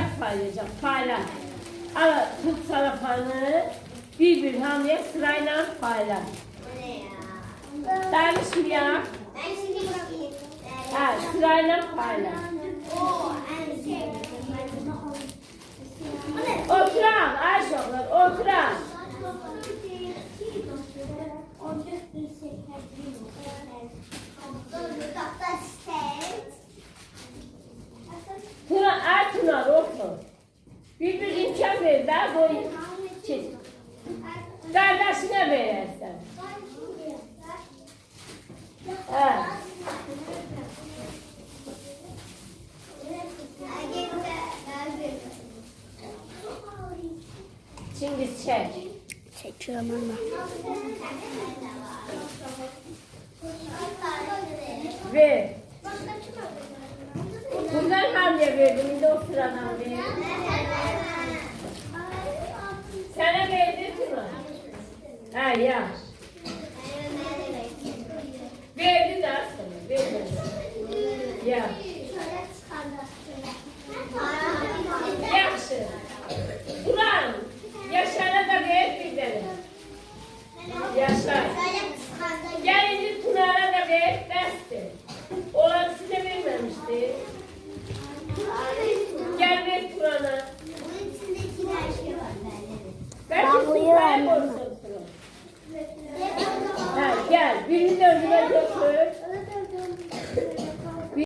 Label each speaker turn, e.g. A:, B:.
A: Hep paylaşacağım. Paylaş. Al tut sarafını. Bir hamle sırayla paylaş. Dermişim ya. Ha, sırayla paylaş. Oturan Ayşoklar oturan. Tuna Ertuğrul otur. Bir imkan ver daha boy çiz. Kardeşine verirsen. Evet. Şimdi çek.
B: Çekiyorum ama.
A: Ver. Bundan hamle verdim. Şimdi o sıradan ver. Sana verdim mi? Ha ya.